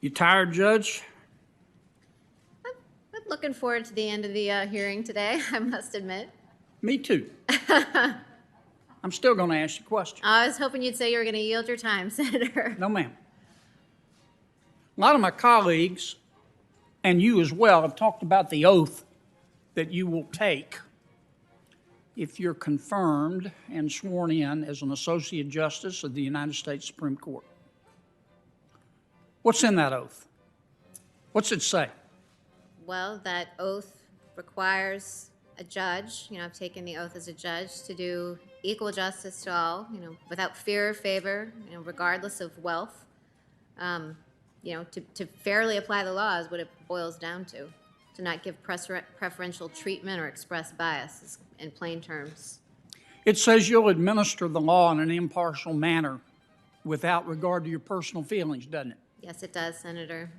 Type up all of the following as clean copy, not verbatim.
You tired, Judge? I'm looking forward to the end of the hearing today, I must admit. Me too. I'm still going to ask you questions. I was hoping you'd say you were going to yield your time, Senator. No, ma'am. A lot of my colleagues, and you as well, have talked about the oath that you will take if you're confirmed and sworn in as an Associate Justice of the United States Supreme Court. What's in that oath? What's it say? Well, that oath requires a judge, I've taken the oath as a judge, to do equal justice to all, without fear or favor, regardless of wealth. To fairly apply the law is what it boils down to not give preferential treatment or express bias, in plain terms. It says you'll administer the law in an impartial manner without regard to your personal feelings, doesn't it? Yes, it does, Senator.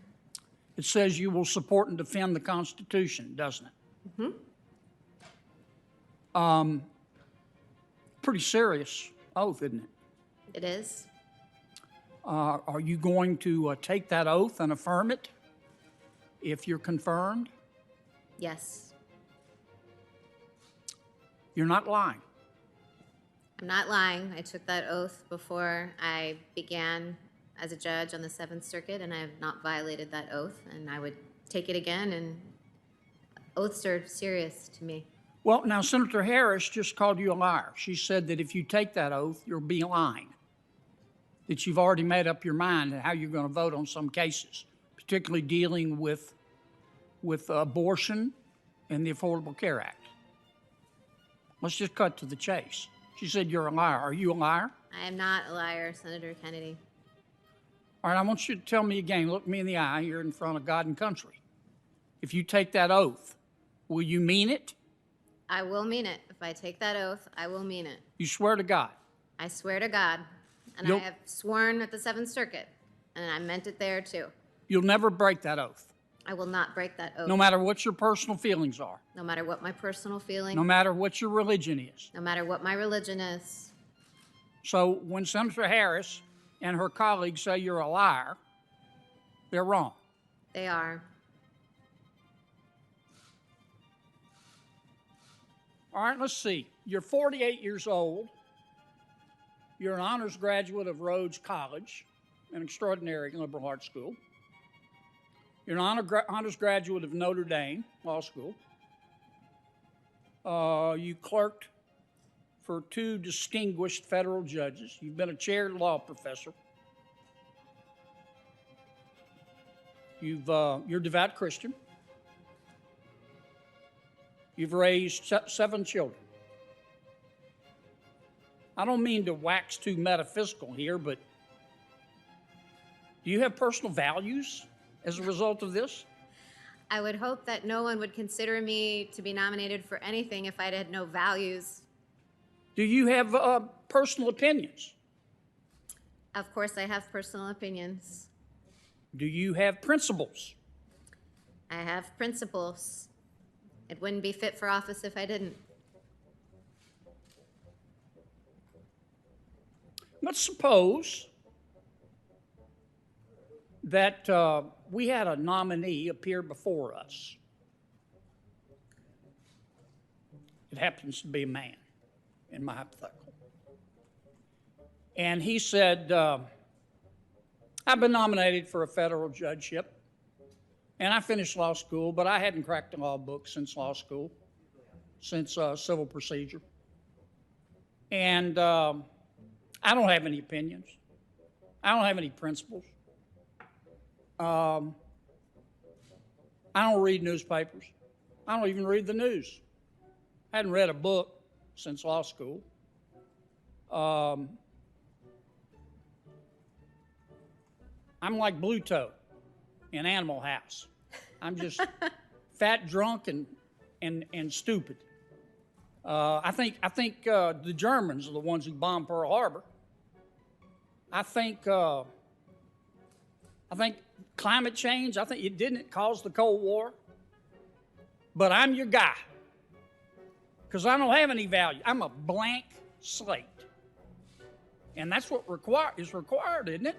It says you will support and defend the Constitution, doesn't it? Mm-hmm. Pretty serious oath, isn't it? It is. Are you going to take that oath and affirm it if you're confirmed? Yes. You're not lying. I'm not lying. I took that oath before I began as a judge on the Seventh Circuit, and I have not violated that oath, and I would take it again, and oaths are serious to me. Well, now, Senator Harris just called you a liar. She said that if you take that oath, you'll be lying, that you've already made up your mind on how you're going to vote on some cases, particularly dealing with abortion and the Affordable Care Act. Let's just cut to the chase. She said you're a liar. Are you a liar? I am not a liar, Senator Kennedy. All right, I want you to tell me again, look me in the eye here in front of God and country. If you take that oath, will you mean it? I will mean it. If I take that oath, I will mean it. You swear to God? I swear to God. And I have sworn at the Seventh Circuit, and I meant it there too. You'll never break that oath? I will not break that oath. No matter what your personal feelings are? No matter what my personal feelings. No matter what your religion is? No matter what my religion is. So when Senator Harris and her colleagues say you're a liar, they're wrong. They are. All right, let's see. You're 48 years old. You're an honors graduate of Rhodes College, an extraordinary liberal arts school. You're an honors graduate of Notre Dame Law School. You clerked for 2 distinguished federal judges. You've been a chaired law professor. You're a devout Christian. You've raised 7 children. I don't mean to wax too metaphysical here, but do you have personal values as a result of this? I would hope that no one would consider me to be nominated for anything if I had no values. Do you have personal opinions? Of course, I have personal opinions. Do you have principles? I have principles. It wouldn't be fit for office if I didn't. Let's suppose that we had a nominee appear before us. It happens to be a man in my hypothetical. And he said, I've been nominated for a federal judgeship, and I finished law school, but I hadn't cracked a law book since law school, since civil procedure. And I don't have any opinions. I don't have any principles. I don't read newspapers. I don't even read the news. I hadn't read a book since law school. I'm like Bluto in Animal House. I'm just fat, drunk, and stupid. I think the Germans are the ones who bombed Pearl Harbor. I think climate change, I think it didn't cause the Cold War. But I'm your guy, because I don't have any value. I'm a blank slate. And that's what is required, isn't it?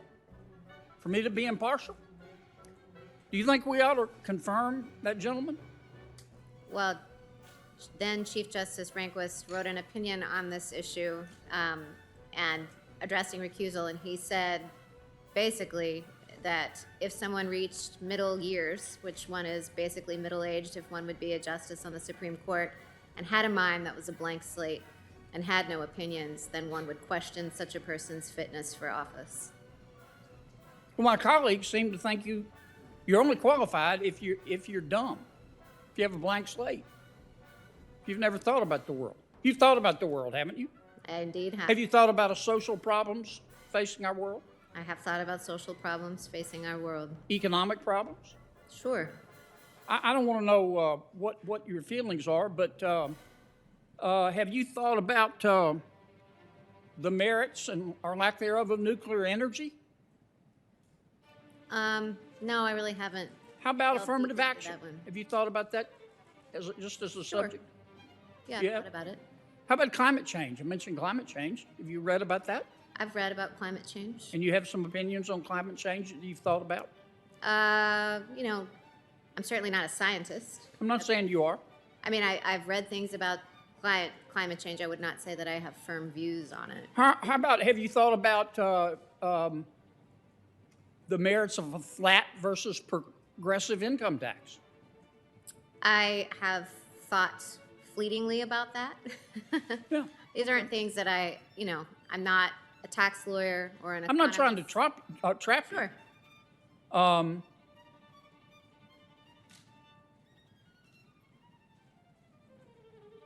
For me to be impartial? Do you think we ought to confirm that gentleman? Well, then Chief Justice Rehnquist wrote an opinion on this issue and addressing recusal, and he said basically that if someone reached middle years, which one is basically middle-aged if one would be a justice on the Supreme Court, and had a mind that was a blank slate and had no opinions, then one would question such a person's fitness for office. Well, my colleagues seem to think you're only qualified if you're dumb, if you have a blank slate. You've never thought about the world. You've thought about the world, haven't you? I indeed have. Have you thought about the social problems facing our world? I have thought about social problems facing our world. Economic problems? Sure. I don't want to know what your feelings are, but have you thought about the merits and or lack thereof of nuclear energy? No, I really haven't. How about delved affirmative deeply into action? that one. Have you thought about that just as a Sure. subject? Yeah, Yeah. I've thought about it. How about climate change? I mentioned climate change. Have you read about that? I've read about climate change. And you have some opinions on climate change that you've thought about? You know, I'm certainly not a scientist. I'm not saying you are. I mean, I've read things about climate change. I would not say that I have firm views on it. How about, have you thought about the merits of a flat versus progressive income tax? I have thought fleetingly about that. Yeah. These aren't things that I'm not a tax lawyer or an I'm not trying to economist. trap you. Sure.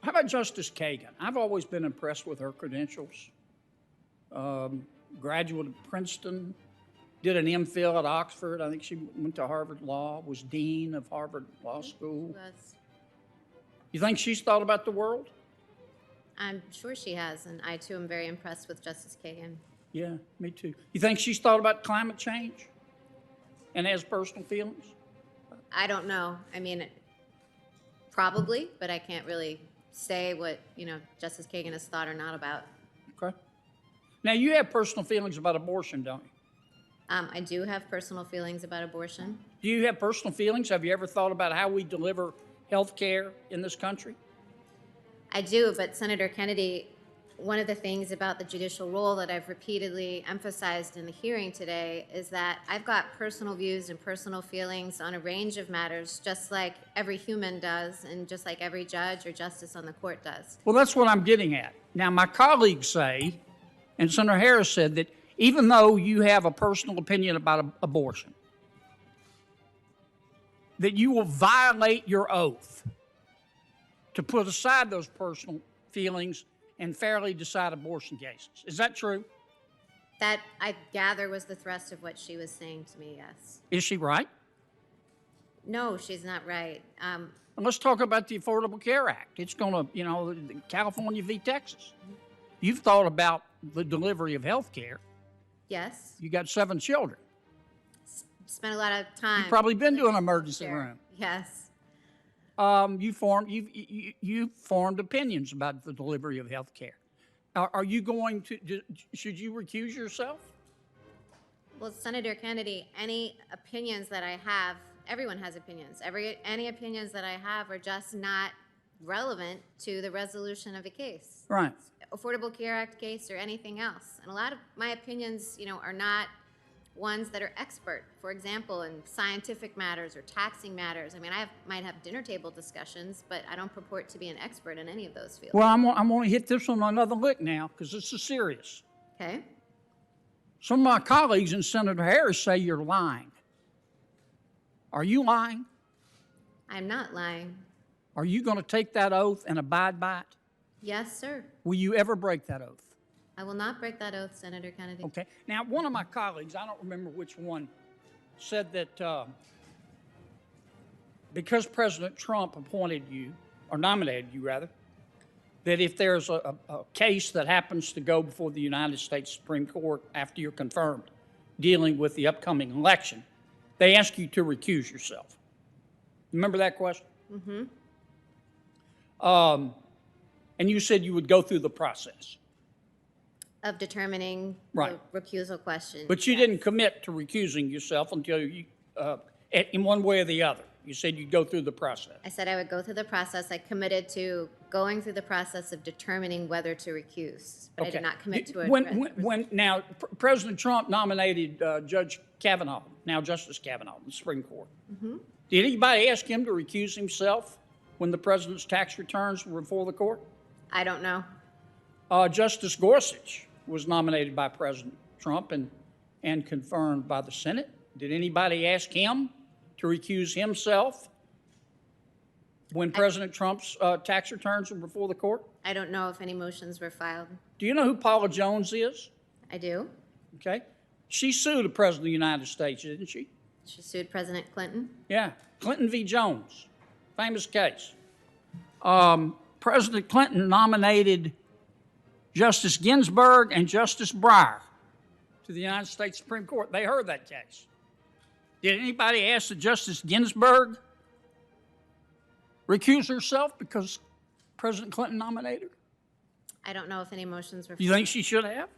How about Justice Kagan? I've always been impressed with her credentials. Graduate of Princeton, did an MPhil at Oxford. I think she went to Harvard Law, was dean of Harvard Law School. You think she's thought about the world? I'm sure she has, and I too am very impressed with Justice Kagan. Yeah, me too. You think she's thought about climate change and has personal feelings? I don't know. I mean, probably, but I can't really say what, Justice Kagan has thought or not about. Okay. Now, you have personal feelings about abortion, don't you? I do have personal feelings about abortion. Do you have personal feelings? Have you ever thought about how we deliver health care in this country? I do, but Senator Kennedy, one of the things about the judicial role that I've repeatedly emphasized in the hearing today is that I've got personal views and personal feelings on a range of matters, just like every human does, and just like every judge or justice on the court does. Well, that's what I'm getting at. Now, my colleagues say, and Senator Harris said, that even though you have a personal opinion about abortion, that you will violate your oath to put aside those personal feelings and fairly decide abortion cases. Is that true? That, I gather, was the thrust of what she was saying to me, yes. Is she right? No, she's not right. And let's talk about the Affordable Care Act. It's going to, California v. Texas. You've thought about the delivery of health care. Yes. You got 7 children. Spent a lot of time. You've probably been to an emergency room. Yes. You formed opinions about the delivery of health care. Are you going to, should you recuse yourself? Well, Senator Kennedy, any opinions that I have, everyone has opinions. Any opinions that I have are just not relevant to the resolution of a case. Right. Affordable Care Act case or anything else. And a lot of my opinions, are not ones that are expert. For example, in scientific matters or taxing matters. I mean, might have dinner table discussions, but I don't purport to be an expert in any of those fields. Well, I'm going to hit this on another lick now because this is serious. Okay. Some of my colleagues and Senator Harris say you're lying. Are you lying? I'm not lying. Are you going to take that oath and abide by it? Yes, sir. Will you ever break that oath? I will not break that oath, Senator Kennedy. Okay. Now, one of my colleagues, I don't remember which one, said that because President Trump appointed you, or nominated you rather, that if there's a case that happens to go before the United States Supreme Court after you're confirmed dealing with the upcoming election, they ask you to recuse yourself. Remember that question? Mm-hmm. And you said you would go through the process. Of determining Right. the recusal question. But you yes. didn't commit to recusing yourself until you in one way or the other? You said you'd go through the process. I said I would go through the process. I committed to going through the process of determining whether to recuse, but I did not commit to it. Now, President Trump nominated Judge Kavanaugh, now Justice Kavanaugh, in the Supreme Court. Mm-hmm. Did anybody ask him to recuse himself when the president's tax returns were before the court? I don't know. Justice Gorsuch was nominated by President Trump and confirmed by the Senate. Did anybody ask him to recuse himself when President Trump's tax returns were before the court? I don't know if any motions were filed. Do you know who Paula Jones is? I do. Okay. She sued the President of the United States, didn't she? She sued President Clinton? Yeah, Clinton v. Jones, famous case. President Clinton nominated Justice Ginsburg and Justice Breyer to the United States Supreme Court. They heard that case. Did anybody ask that Justice Ginsburg recuse herself because President Clinton nominated her? I don't know if any motions were filed. You think she should have?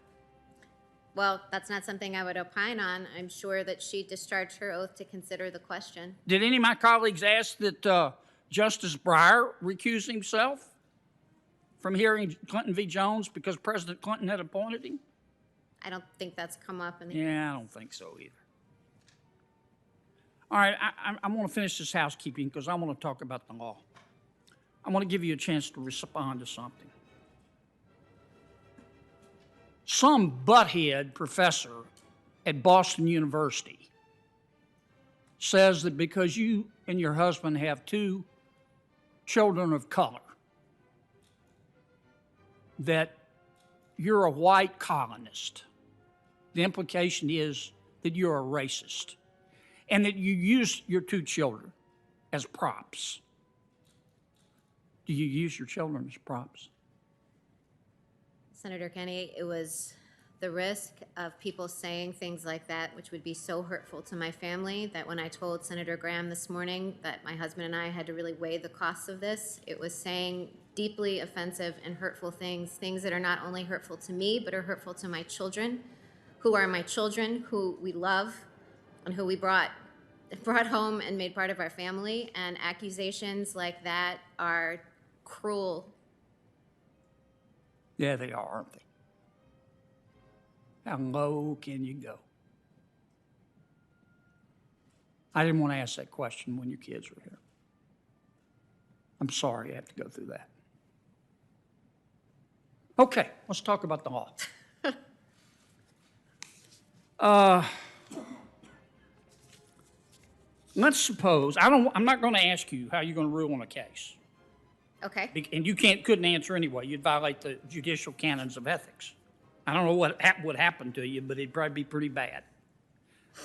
Well, that's not something I would opine on. I'm sure that she discharged her oath to consider the question. Did any of my colleagues ask that Justice Breyer recuse himself from hearing Clinton v. Jones because President Clinton had appointed him? I don't think that's come up in the... Yeah, I don't think so either. All right, I want to finish this housekeeping because I want to talk about the law. I want to give you a chance to respond to something. Some butthead professor at Boston University says that because you and your husband have 2 children of color, that you're a white colonist. The implication is that you're a racist and that you use your 2 children as props. Do you use your children as props? Senator Kennedy, it was the risk of people saying things like that, which would be so hurtful to my family, that when I told Senator Graham this morning that my husband and I had to really weigh the costs of this, it was saying deeply offensive and hurtful things, things that are not only hurtful to me, but are hurtful to my children, who are my children, who we love, and who we brought home and made part of our family. And accusations like that are cruel. Yeah, they are, aren't they? How low can you go? I didn't want to ask that question when your kids were here. I'm sorry I have to go through that. Okay, let's talk about the law. Let's suppose, I'm not going to ask you how you're going to rule on a case. Okay. And you couldn't answer anyway. You'd violate the judicial canons of ethics. I don't know what would happen to you, but it'd probably be pretty bad.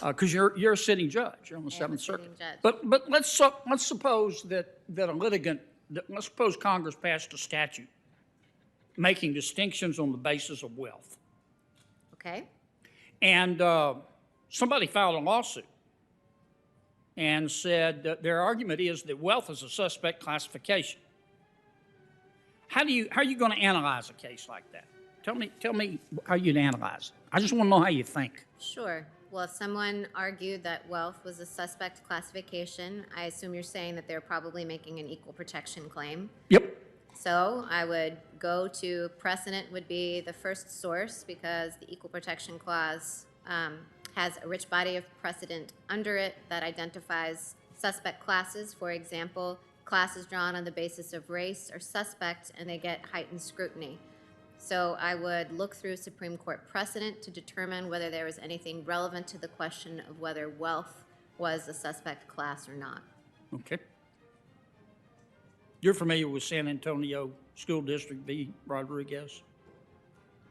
Because you're a sitting judge. You're on the Seventh Circuit. But let's suppose that a litigant, let's suppose Congress passed a statute making distinctions on the basis of wealth. Okay. And somebody filed a lawsuit and said that their argument is that wealth is a suspect classification. How are you going to analyze a case like that? Tell me how you'd analyze it. I just want to know how you think. Sure. Well, if someone argued that wealth was a suspect classification, I assume you're saying that they're probably making an equal protection claim. Yep. So I would go to precedent would be the first source, because the Equal Protection Clause has a rich body of precedent under it that identifies suspect classes. For example, classes drawn on the basis of race are suspect and they get heightened scrutiny. So I would look through Supreme Court precedent to determine whether there was anything relevant to the question of whether wealth was a suspect class or not. Okay. You're familiar with San Antonio School District v. Rodriguez?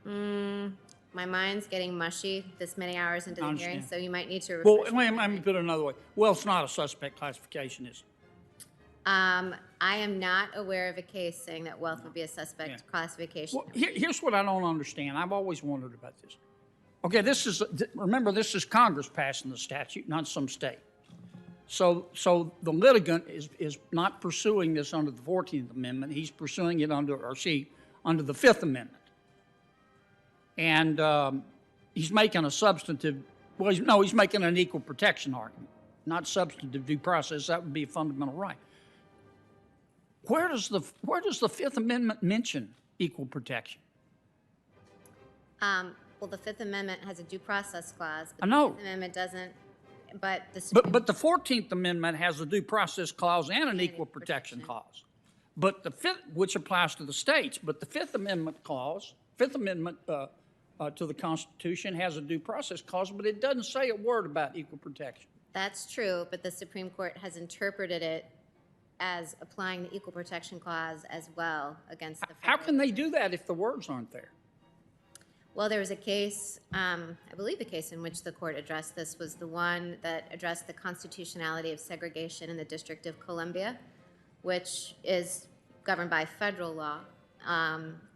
My mind's getting mushy this many hours into the hearing, so you might need to Well, let me put it another way. Wealth's not a suspect classification, is it? I am not aware of a case saying that wealth would be a suspect classification. Well, here's what I don't understand. I've always wondered about this. Okay, remember, this is Congress passing the statute, not some state. So the litigant is not pursuing this under the 14th Amendment. He's pursuing it under the Fifth Amendment. And he's making a substantive, he's making an equal protection argument. not substantive due process. That would be a fundamental right. Where does the Fifth Amendment mention equal protection? Well, the Fifth Amendment has a due process clause. But I know. The Fifth Amendment doesn't, but the Supreme But the 14th Amendment has a due process clause and an equal protection clause. But the fifth, which applies to the states, but the Fifth Amendment to the Constitution has a due process clause, but it doesn't say a word about equal protection. That's true, but the Supreme Court has interpreted it as applying the equal protection clause as well against the How federal. can they do that if the words aren't there? Well, there was a case, I believe the case in which the court addressed this was the one that addressed the constitutionality of segregation in the District of Columbia, which is governed by federal law.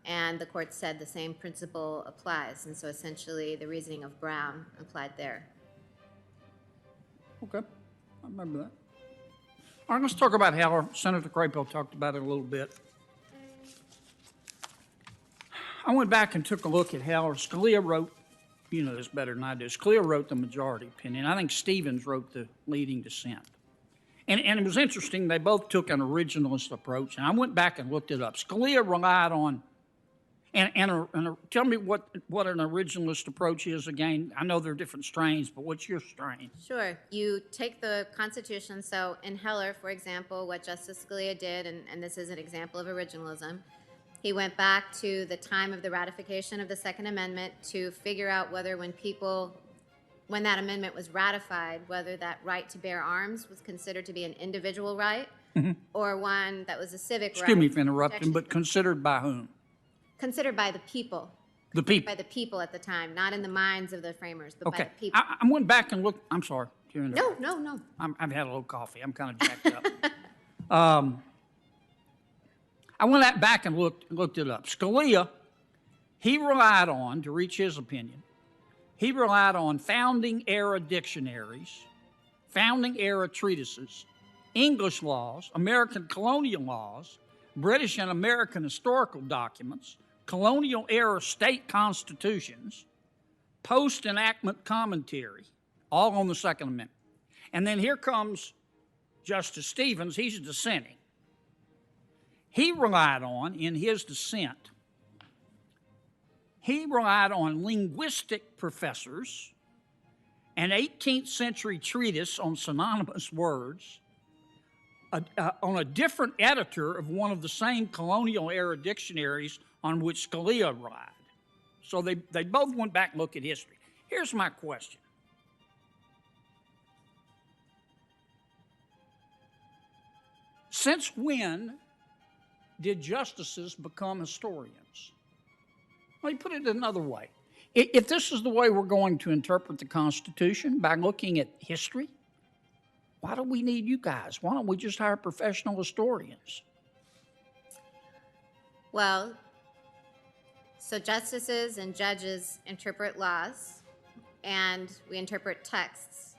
And the court said the same principle applies. And so essentially the reasoning of Brown applied there. Okay, I remember that. All right, let's talk about Heller. Senator Crapo talked about it a little bit. I went back and took a look at Heller. Scalia wrote, you know this better than I do, Scalia wrote the majority opinion. I think Stevens wrote the leading dissent. And it was interesting, they both took an originalist approach, and I went back and looked it up. Scalia relied on, tell me what an originalist approach is again. I know there are different strains, but what's your strain? Sure. You take the Constitution, so in Heller, for example, what Justice Scalia did, and this is an example of originalism, he went back to the time of the ratification of the Second Amendment to figure out whether when that amendment was ratified, whether that right to bear arms was considered to be an individual right or one that was a civic right. Excuse me for interrupting, but considered by whom? Considered by the people. The people. By the people at the time, not in the minds of the framers, but by the people. I went back and looked. I'm sorry. No. I've had a little coffee. I'm kind of jacked up. I went back and looked it up. Scalia, he relied on, to reach his opinion, he relied on founding-era dictionaries, founding-era treatises, English laws, American colonial laws, British and American historical documents, colonial-era state constitutions, post-enactment commentary, all on the Second Amendment. And then here comes Justice Stevens. He's dissenting. He relied on, in his dissent, he relied on linguistic professors, an 18th century treatise on synonymous words, on a different editor of one of the same colonial era dictionaries on which Scalia relied. So they both went back and looked at history. Here's my question. Since when did justices become historians? Let me put it another way. If this is the way we're going to interpret the Constitution, by looking at history, why do we need you guys? Why don't we just hire professional historians? Well, so justices and judges interpret laws, and we interpret texts.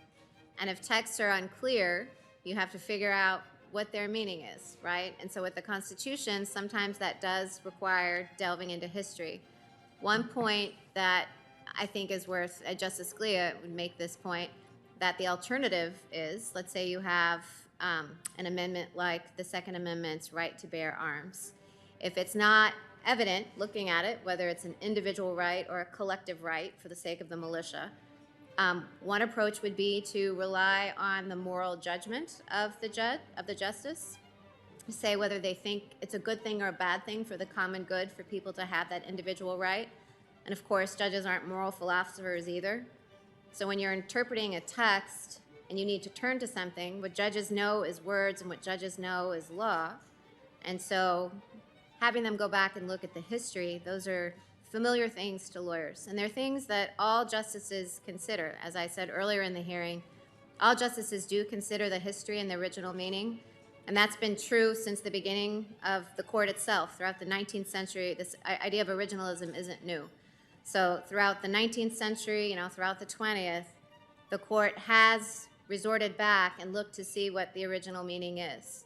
And if texts are unclear, you have to figure out what their meaning is, right? And so with the Constitution, sometimes that does require delving into history. One point that I think is worth, Justice Scalia would make this point, that the alternative is, let's say you have an amendment like the Second Amendment's right to bear arms. If it's not evident looking at it, whether it's an individual right or a collective right for the sake of the militia, one approach would be to rely on the moral judgment of the justice, say whether they think it's a good thing or a bad thing for the common good for people to have that individual right. And of course, judges aren't moral philosophers either. So when you're interpreting a text and you need to turn to something, what judges know is words and what judges know is law. And so having them go back and look at the history, those are familiar things to lawyers. And they're things that all justices consider. As I said earlier in the hearing, all justices do consider the history and the original meaning. And that's been true since the beginning of the court itself. Throughout the 19th century, this idea of originalism isn't new. So throughout the 19th century, throughout the 20th, the court has resorted back and looked to see what the original meaning is.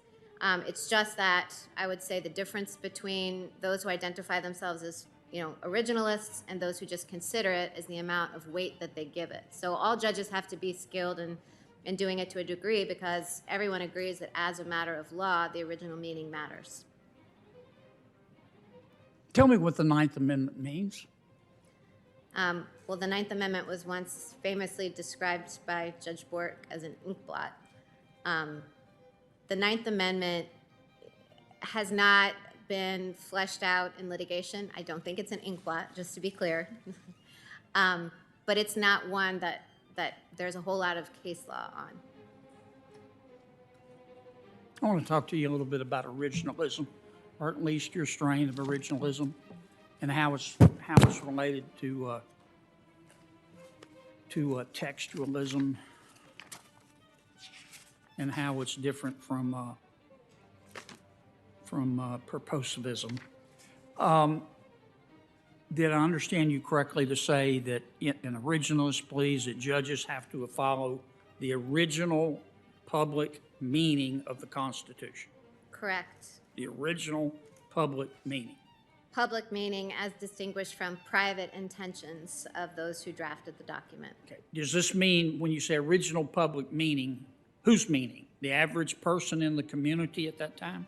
It's just that I would say the difference between those who identify themselves as originalists and those who just consider it is the amount of weight that they give it. So all judges have to be skilled in in doing it to a degree because everyone agrees that as a matter of law, the original meaning matters. Tell me what the Ninth Amendment means. Well, the Ninth Amendment was once famously described by Judge Bork as an inkblot. The Ninth Amendment has not been fleshed out in litigation. I don't think it's an inkblot, just to be clear. But it's not one that there's a whole lot of case law on. I want to talk to you a little bit about originalism, or at least your strain of originalism, and how it's related to textualism, and how it's different from purposivism. Did I understand you correctly to say that in originalist pleas that judges have to follow the original public meaning of the Constitution? Correct. The original public meaning. Public meaning as distinguished from private intentions of those who drafted the document. Okay. Does this mean, when you say original public meaning, whose meaning? The average person in the community at that time?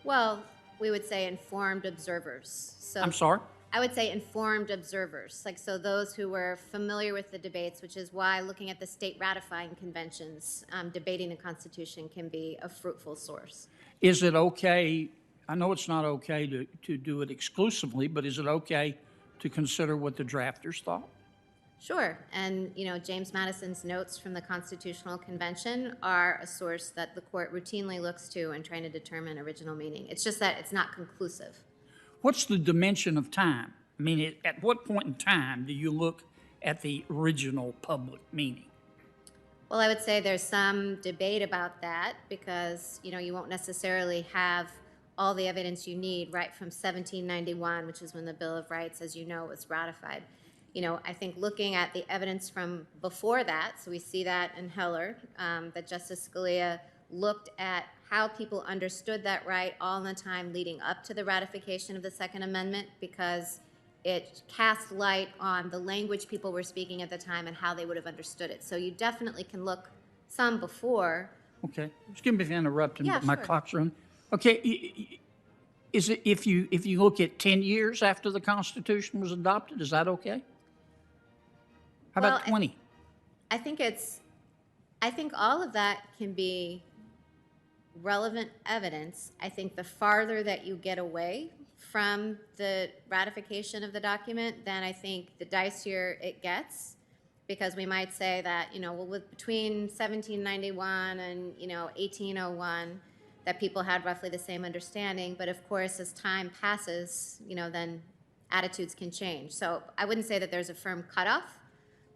Well, we would say informed observers. So I'm sorry? I would say informed observers, so those who were familiar with the debates, which is why looking at the state ratifying conventions, debating the Constitution can be a fruitful source. Is it okay, I know it's not okay to do it exclusively, but is it okay to consider what the drafters thought? Sure, and James Madison's notes from the Constitutional Convention are a source that the court routinely looks to in trying to determine original meaning. It's just that it's not conclusive. What's the dimension of time? I mean, at what point in time do you look at the original public meaning? Well, I would say there's some debate about that because, you won't necessarily have all the evidence you need right from 1791, which is when the Bill of Rights, as you know, was ratified. I think looking at the evidence from before that, so we see that in Heller, that Justice Scalia looked at how people understood that right all the time leading up to the ratification of the Second Amendment because it cast light on the language people were speaking at the time and how they would have understood it. So you definitely can look some before. Okay, excuse me for interrupting, Yeah, but my sure. clock's running. Okay, is it if you look at 10 years after the Constitution was adopted, is that okay? How about Well, 20? I think all of that can be relevant evidence. I think the farther that you get away from the ratification of the document, then I think the dicier it gets, because we might say that, between 1791 and, 1801, that people had roughly the same understanding. But of course, as time passes, then attitudes can change. So I wouldn't say that there's a firm cutoff,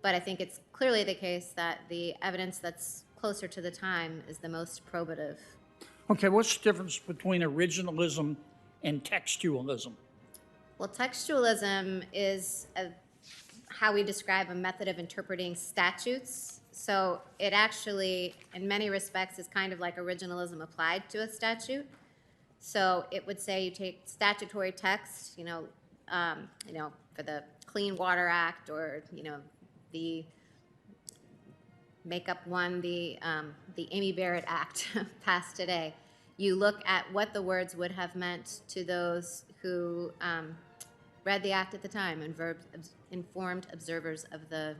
but I think it's clearly the case that the evidence that's closer to the time is the most probative. Okay, what's the difference between originalism and textualism? Well, textualism is how we describe a method of interpreting statutes. So it actually, in many respects, is kind of like originalism applied to a statute. So it would say you take statutory text, for the Clean Water Act or, the make up one, the Amy Barrett Act passed today. You look at what the words would have meant to those who read the act at the time and informed observers of the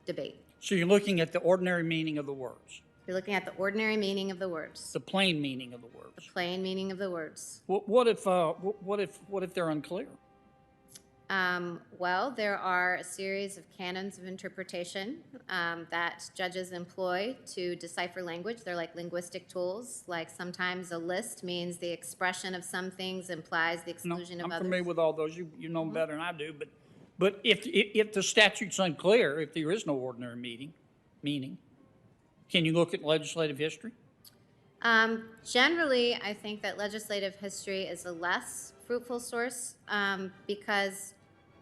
debate. So you're looking at the ordinary meaning of the words, You're looking at the ordinary meaning of the words, the plain meaning of the words. the plain meaning of the words. What if they're unclear? Well, there are a series of canons of interpretation that judges employ to decipher language. They're like linguistic tools. Like sometimes a list means the expression of some things implies the No, exclusion of I'm others. familiar with all those. You know them better than I do. But if the statute's unclear, if there is no ordinary meaning, can you look at legislative history? Generally, I think that legislative history is a less fruitful source because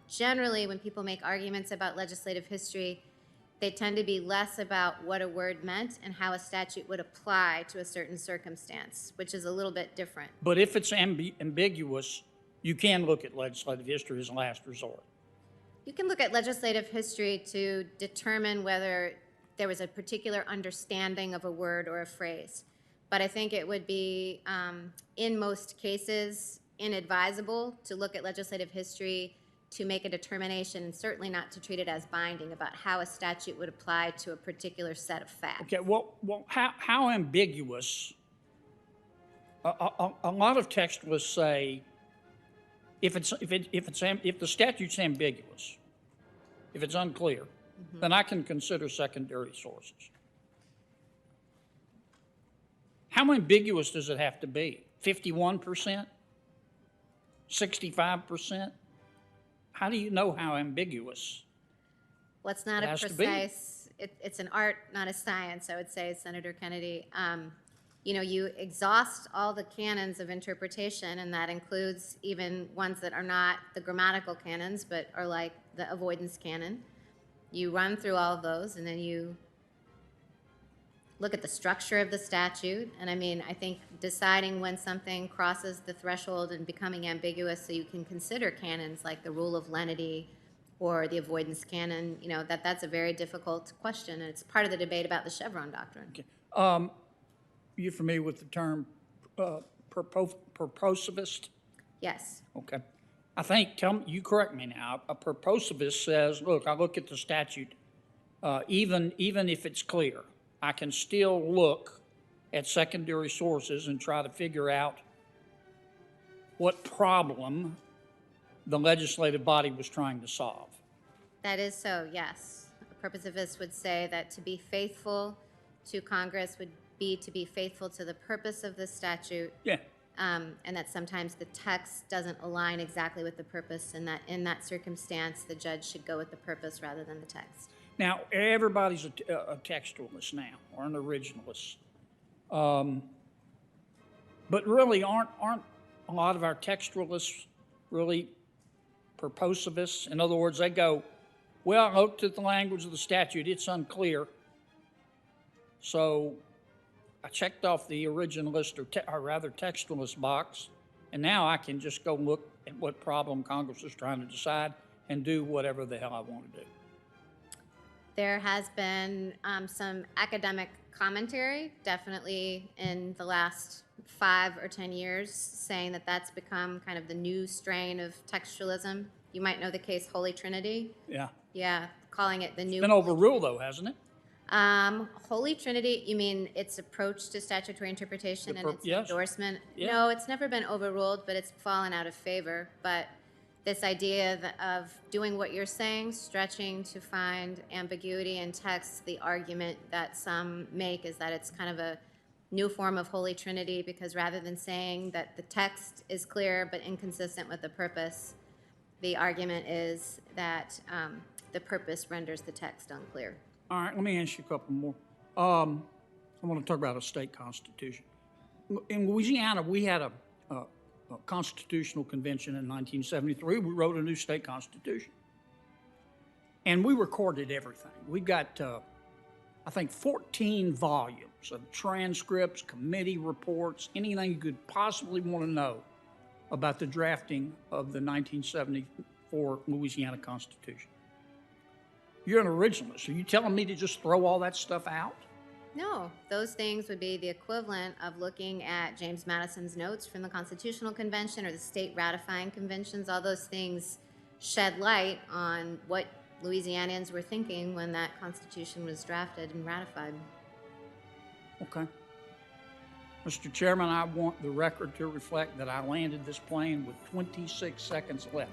generally when people make arguments about legislative history, they tend to be less about what a word meant and how a statute would apply to a certain circumstance, which is a little bit different. But if it's ambiguous, you can look at legislative history as a last resort. You can look at legislative history to determine whether there was a particular understanding of a word or a phrase. But I think it would be, in most cases, inadvisable to look at legislative history to make a determination, and certainly not to treat it as binding, about how a statute would apply to a particular set of facts. Okay, well, how ambiguous? A lot of textualists say if the statute's ambiguous, if it's unclear, then I can consider secondary sources. How ambiguous does it have to be? 51%? 65%? How do you know how ambiguous? Well, it's not It a has to be. precise, it's an art, not a science, I would say, Senator Kennedy. You know, you exhaust all the canons of interpretation, and that includes even ones that are not the grammatical canons, but are like the avoidance canon. You run through all of those, and then you look at the structure of the statute. And I mean, I think deciding when something crosses the threshold and becoming ambiguous so you can consider canons like the rule of lenity or the avoidance canon, you know, that's a very difficult question, and it's part of the debate about the Chevron doctrine. Okay. You familiar with the term purposivist? Yes. Okay. I think, you correct me now, a purposivist says, look, I look at the statute, even if it's clear, I can still look at secondary sources and try to figure out what problem the legislative body was trying to solve. That is so, yes. A purposivist would say that to be faithful to Congress would be to be faithful to the purpose of the statute. Yeah. And that sometimes the text doesn't align exactly with the purpose, and that in that circumstance, the judge should go with the purpose rather than the text. Now, everybody's a textualist now, or an originalist. But really, aren't a lot of our textualists really purposivists? In other words, they go, well, I looked at the language of the statute, it's unclear. So I checked off the originalist, or rather textualist box, and now I can just go look at what problem Congress is trying to decide and do whatever the hell I want to do. There has been some academic commentary, definitely in the last 5 or 10 years, saying that that's become kind of the new strain of textualism. You might know the case Holy Trinity. Yeah. Yeah, calling it the new. It's been overruled, though, hasn't it? Holy Trinity, you mean its approach to statutory interpretation and its yes. endorsement? Yeah. No, it's never been overruled, but it's fallen out of favor. But this idea of doing what you're saying, stretching to find ambiguity in text, the argument that some make is that it's kind of a new form of Holy Trinity, because rather than saying that the text is clear but inconsistent with the purpose, the argument is that the purpose renders the text unclear. All right, let me ask you a couple more. I want to talk about a state constitution. In Louisiana, we had a constitutional convention in 1973. We wrote a new state constitution. And we recorded everything. We got, I think, 14 volumes of transcripts, committee reports, anything you could possibly want to know about the drafting of the 1974 Louisiana Constitution. You're an originalist. Are you telling me to just throw all that stuff out? No, those things would be the equivalent of looking at James Madison's notes from the Constitutional Convention or the state ratifying conventions. All those things shed light on what Louisianians were thinking when that Constitution was drafted and ratified. Okay. Mr. Chairman, I want the record to reflect that I landed this plane with 26 seconds left.